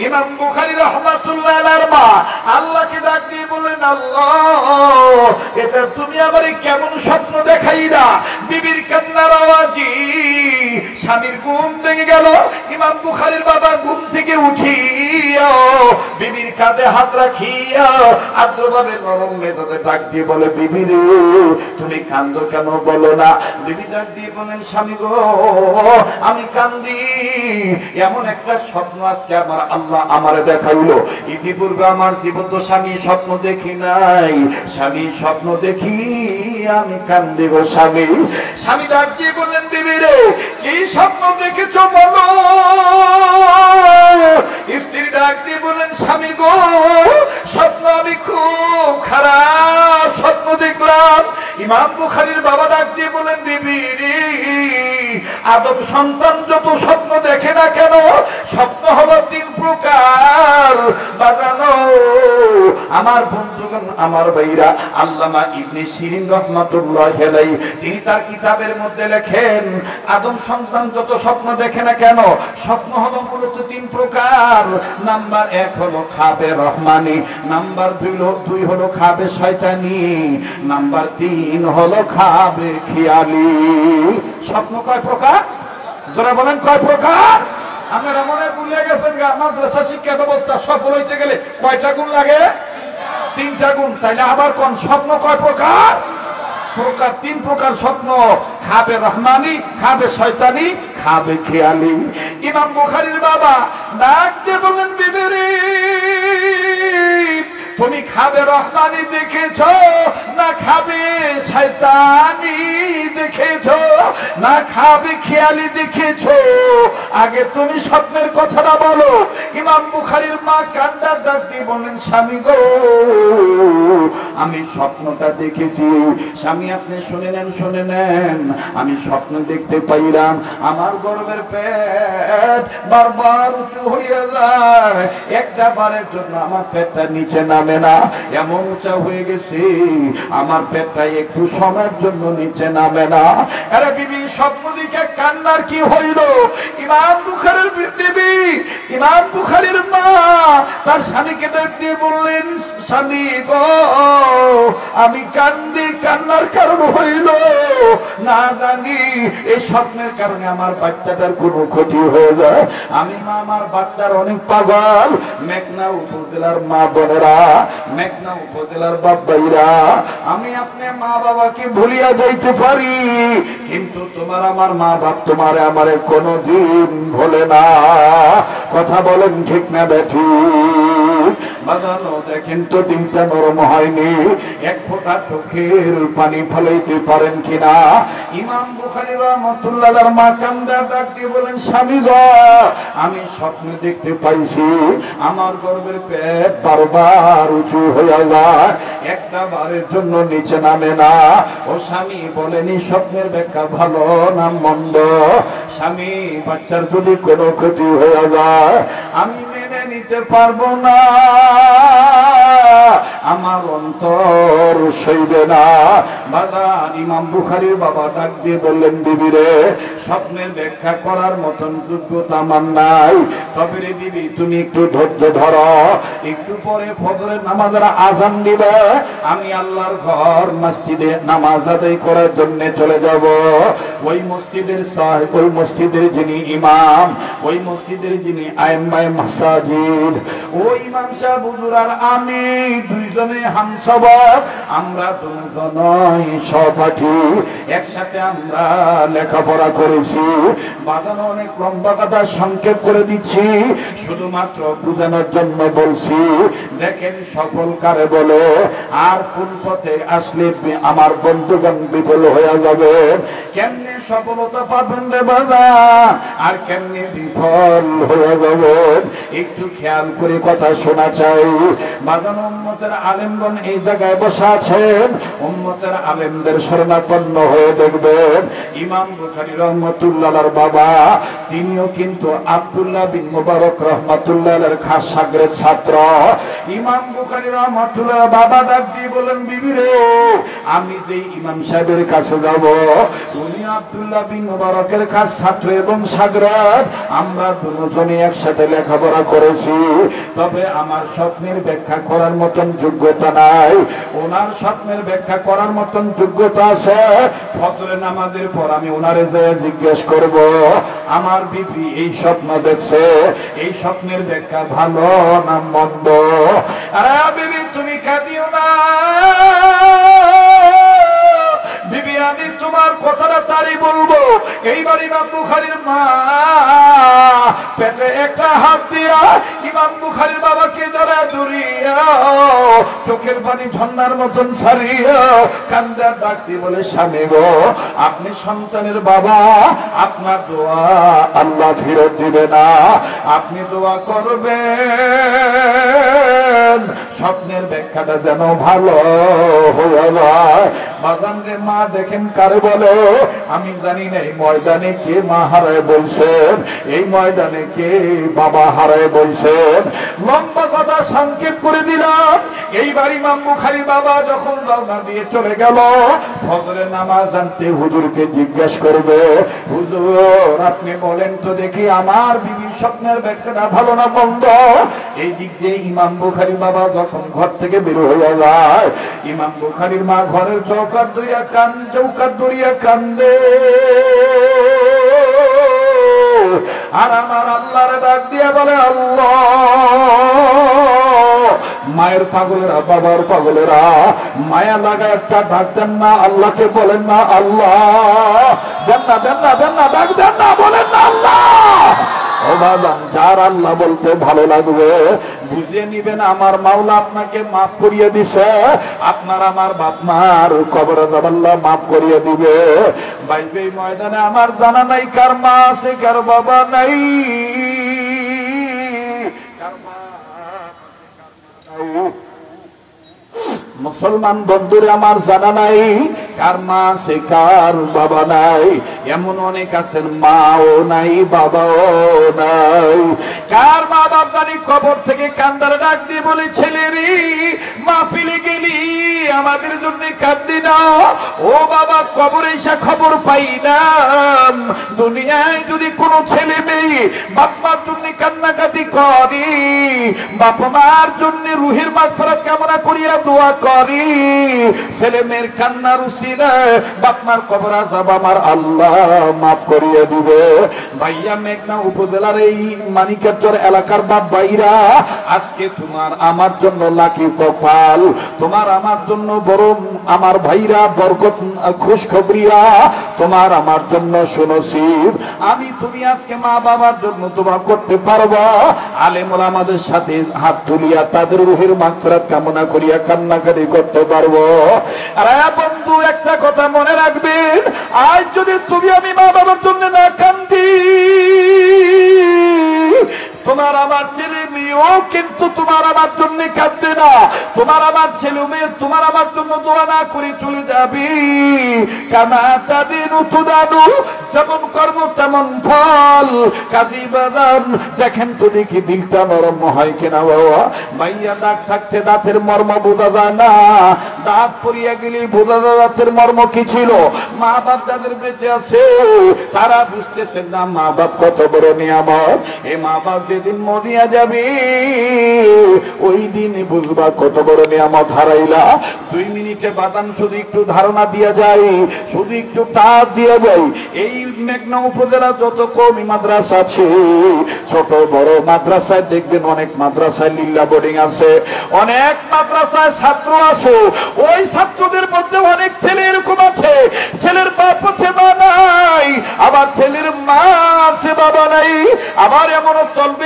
ইমাম বুখারী রাহমাতুল্লাহ আলাইহির মা আল্লাহকে ডাক দিয়ে বললেন, আল্লাহ, এটা তুমি আমারে কেমন স্বপ্ন দেখাইলা? বিবির কান্নার আওয়াজে স্বামীর ঘুম ভেঙে গেল। ইমাম বুখারীর বাবা ঘুম থেকে উঠিয়া বিবির কাঁধে হাত রাখিয়া আদ্রভাবে নরম মেজাজে ডাক দিয়ে বলে, বিবি রে, তুমি কান্দো কেন বলো না? বিবি ডাক দিয়ে বলেন, স্বামী গো, আমি কান্দি এমন একটা স্বপ্ন আজকে আমার আল্লাহ আমারে দেখাইলো। ইতিপূর্বে আমার জীবন তো স্বামী স্বপ্ন দেখি নাই, স্বামী স্বপ্ন দেখি আমি কান্দি গো স্বামী। স্বামী ডাক দিয়ে বললেন, বিবি রে, কি স্বপ্ন দেখেছ বলো? স্ত্রী ডাক দিয়ে বললেন, স্বামী গো, স্বপ্ন আমি খুব খারাপ স্বপ্ন দেখলাম। ইমাম বুখারীর বাবা ডাক দিয়ে বলেন, বিবি রে, আদম সন্তান যত স্বপ্ন দেখে না কেন, স্বপ্ন হলো 3 প্রকার। বাজানো আমার বন্ধুগণ, আমার ভাইরা, আল্লামা ইবনে শিরিন রাহমাতুল্লাহি আলাইহি তিনি তার কিতাবের মধ্যে লেখেন, আদম সন্তান যত স্বপ্ন দেখে না কেন, স্বপ্ন হলো মূলত 3 প্রকার। নাম্বার 1 হলো খাবে রহমানি, নাম্বার 2 হলো খাবে শয়তানি, নাম্বার 3 হলো খাবে খেয়ালি। স্বপ্ন কয় প্রকার? যারা বলেন কয় প্রকার? আপনারা মনে ভুলে গেছেন গা, মাদ্রাসা শিক্ষা ব্যবস্থা সফল হইতে গেলে কয়টা গুণ লাগে? 3টা গুণ। তাইলে আবার কোন স্বপ্ন কয় প্রকার? 3 প্রকার স্বপ্ন, খাবে রহমানি, খাবে শয়তানি, খাবে খেয়ালি। ইমাম বুখারীর বাবা ডাক দিয়ে বললেন, বিবি রে, তুমি খাবে রহমানি দেখেছ না খাবে শয়তানি দেখেছ না খাবে খেয়ালি দেখেছ? আগে তুমি স্বপ্নের কথাটা বলো। ইমাম বুখারীর মা কান্দার ডাক দিয়ে বলেন, স্বামী গো, আমি স্বপ্নটা দেখেছি। স্বামী, আপনি শুনে নেন, আমি স্বপ্ন দেখতে পাইলাম আমার গর্ভের পেট বারবার উঁচু হয়ে যায়, একটা বারের জন্য আমার পেটটা নিচে নামে না, এমন উঁচা হয়ে গেছে আমার পেটটা একটু সময়ের জন্য নিচে নামে না। আরে বিবি, স্বপ্ন দেখে কান্নার কি হইল? ইমাম বুখারীর বিবি, ইমাম বুখারীর মা তার স্বামীকে ডাক দিয়ে বললেন, স্বামী গো, আমি কান্দি, কান্নার কারণ হইল না জানি এই স্বপ্নের কারণে আমার বাচ্চাটার কোনো ক্ষতি হয়ে যায়। আমি মা আমার বাচ্চার অনেক পাগল। মেঘনা উপজেলার মা বোনেরা, মেঘনা উপজেলার বাবাইরা, আমি আপনি মা বাবাকে ভুলিয়া যাইতে পারি, কিন্তু তোমার আমার মা বাপ তোমার আমারে কোনদিন ভোলে না। কথা বলেন ঠিক না বেঠি? বাজানো দেখেন তো, দিনটা নরম হয়নি, এক ফোঁটা চোখের পানি ফলাইতে পারেন কিনা? ইমাম বুখারী রাহমাতুল্লাহ আলাইহির মা কান্দা ডাক দিয়ে বলেন, স্বামী গো, আমি স্বপ্ন দেখতে পাইছি আমার গর্ভের পেট বারবার উঁচু হয়ে যায়, একটা বারের জন্য নিচে নামে না। ও স্বামী, বলেনি স্বপ্নের ব্যাখ্যা ভালো না মন্দ? স্বামী, বাচ্চার যদি কোনো ক্ষতি হয়ে যায় আমি মেনে নিতে পারবো না, আমার অন্তর সইবে না। বাজান, ইমাম বুখারীর বাবা ডাক দিয়ে বললেন, বিবি রে, স্বপ্নের ব্যাখ্যা করার মতন যোগ্যতা আমার নাই, তবে রে বিবি, তুমি একটু ধৈর্য ধরো, একটু পরে ফজরের নামাজের আযান দিবে, আমি আল্লাহর ঘর মসজিদে নামাজ আদায় করার জন্য চলে যাব। ওই মসজিদের সাহেব, ওই মসজিদের যিনি ইমাম, ওই মসজিদের যিনি আইম্মায়ে মাসাজিদ, ওই ইমাম সাহেব হুজুর আর আমি দুইজনে হামসবক, আমরা দুজনই সহপাঠী, একসাথে আমরা লেখাপড়া করেছি। বাজানো অনেক লম্বা কথা সংক্ষেপ করে দিচ্ছি, শুধুমাত্র বুঝানোর জন্য বলছি। দেখেন, সফল কারে বলে, আর কোন পথে আসলে আমার বন্ধুগণ বিফল হয়ে যাবে। কেমনে সফলতা পাবেন রে বাজান, আর কেমনে বিফল হয়ে যাবে, একটু খেয়াল করে কথা শোনা চাই। বাজান, উম্মতের আলেমগণ এই জায়গায় বসে আছেন, উম্মতের আলেমদের শরণাপন্ন হয়ে দেখবেন। ইমাম বুখারী রাহমাতুল্লাহ আলাইহির বাবা, তিনিও কিন্তু আব্দুল্লাহ বিন মুবারক রাহমাতুল্লাহ আলাইহির খাস শাগরেদ ছাত্র। ইমাম বুখারী রাহমাতুল্লাহ বাবা ডাক দিয়ে বলেন, বিবি রে, আমি যে ইমাম সাহেবের কাছে যাব, উনি আব্দুল্লাহ বিন মুবারকের খাস ছাত্র এবং শাগরেদ, আমরা দুজনে একসাথে লেখাপড়া করেছি। করেছি, তবে আমার স্বপ্নের ব্যাখ্যা করার মতন যোগ্যতা নাই। ওনার স্বপ্নের ব্যাখ্যা করার মতন যোগ্যতা আছে। ফজরের নামাজের পর আমি ওনারে যে জিজ্ঞেস করব, আমার বিবি এই স্বপ্ন দেখছে, এই স্বপ্নের ব্যাখ্যা ভালো না মন্দ? আরে বিবি তুমি কাঁদিও না বিবি, আমি তোমার কথাটা তারই বলবো। এইবার ইমাম বুখারীর মা পেটে একটা হাত দিয়া ইমাম বুখারীর বাবাকে জড়ায় ধরিয়া চোখের পানি ঝর্ণার মতন ছাড়িয়া কান্দার ডাক দিয়ে বলে, স্বামী গো, আপনি সন্তানের বাবা, আপনার দোয়া আল্লাহ ফেরত দিবে না। আপনি দোয়া করবেন স্বপ্নের ব্যাখ্যাটা যেন ভালো হয়ে যায়। বাজান রে, মা দেখেন কারে বলে? আমি জানি না এই ময়দানে কে মা হারায় বলছেন, এই ময়দানে কে বাবা হারায় বলছেন। লম্বা কথা সংক্ষেপ করে দিলাম। এইবার ইমাম বুখারীর বাবা যখন রওনা দিয়ে চলে গেল, ফজরের নামাজ আনতে হুজুরকে জিজ্ঞেস করবে, হুজুর আপনি বলেন তো দেখি আমার বিবির স্বপ্নের ব্যাখ্যাটা ভালো না মন্দ? এই দিক দিয়ে ইমাম বুখারীর বাবা যখন ঘর থেকে বের হয়ে যায়, ইমাম বুখারীর মা ঘরের চৌকাঠ ধরিয়া কান্দে। আর আমার আল্লাহরে ডাক দিয়ে বলে, আল্লাহ, মায়ের পাগলেরা, বাবার পাগলেরা মায়া লাগা একটা ডাক দেন না, আল্লাহকে বলেন না আল্লাহ, দেন না দেন না দেন না, ডাক দেন না, বলেন না আল্লাহ। ও বাবা, যার আল্লাহ বলতে ভালো লাগবে বুঝিয়ে নিবেন আমার মাওলা আপনাকে মাফ করিয়ে দিছে, আপনার আমার বাপ মার কবরে আল্লাহ মাফ করিয়ে দিবে। বাইবে ময়দানে আমার জানা নাই কার মা আছে কার বাবা নাই, মুসলমান বন্ধুরে আমার জানা নাই কার মা আছে কার বাবা নাই। এমন অনেক আছেন মাও নাই বাবাও নাই। কার মা বাপ জানি কবর থেকে কান্দারে ডাক দিয়ে বলে, ছেলেরি মা ফেলে গেলি, আমাদের জন্য কাঁদলি না। ও বাবা, কবরে এসে খবর পাইলাম দুনিয়ায় যদি কোনো ছেলে মেয়ে বাপ মার জন্য কান্নাকাটি করি, বাপ মার জন্য রুহের মাগফিরাত কামনা করিয়া দোয়া করি, ছেলে মেয়ের কান্নার উসিলায় বাপ মার কবর আযাব আমার আল্লাহ মাফ করিয়ে দিবে। ভাইয়া, মেঘনা উপজেলার এই মানিকারচর এলাকার বাপ ভাইরা, আজকে তোমার আমার জন্য লাকি কপাল, তোমার আমার জন্য বড় আমার ভাইরা বরকত খুশখবরিয়া, তোমার আমার জন্য সুনসিব। আমি তুমি আজকে মা বাবার জন্য দোয়া করতে পারবা, আলেম ওলামাদের সাথে হাত তুলিয়া তাদের রুহের মাগফিরাত কামনা করিয়া কান্নাকাটি করতে পারবো। আরে বন্ধু, একটা কথা মনে রাখবেন, আজ যদি তুমি আমি মা বাবার জন্য না কান্দি, তোমার আমার ছেলে মেয়েও কিন্তু তোমার আমার জন্য কাঁদবে না। তোমার আমার ছেলে মেয়ে তোমার আমার জন্য দোয়া না করে চলে যাবি। কানা তাদিন উতুদানু, যেমন কর্ম তেমন ফল। কাজী বাজান দেখেন তো দেখি দিলটা নরম হয় কিনা বাবা। ভাইয়া, দাঁত থাকতে দাঁতের মর্ম বোঝা যায় না, দাঁত পড়িয়া গেলে বোঝা যায় দাঁতের মর্ম কি ছিল। মা বাপ যাদের বেঁচে আছে তারা বুঝতেছেন না মা বাপ কত বড় নিয়ামত। এ মা বাপ যেদিন মরিয়া যাবে ওই দিন বুঝবা কত বড় নিয়ামত হারাইলা। 2 মিনিটে বাদাম শুধু একটু ধারণা দিয়া যায়, শুধু একটু টাচ দিয়া যায়। এই মেঘনা উপজেলা যত কওমি মাদ্রাসা আছে, ছোট বড় মাদ্রাসায় দেখবেন অনেক মাদ্রাসায় লিল্লা বোর্ডিং আছে, অনেক মাদ্রাসায় ছাত্র আছে। ওই ছাত্রদের মধ্যে অনেক ছেলে এরকম আছে, ছেলের বাপ আছে মা নাই, আবার ছেলের মা আছে বাবা নাই, আবার এমনও চলবে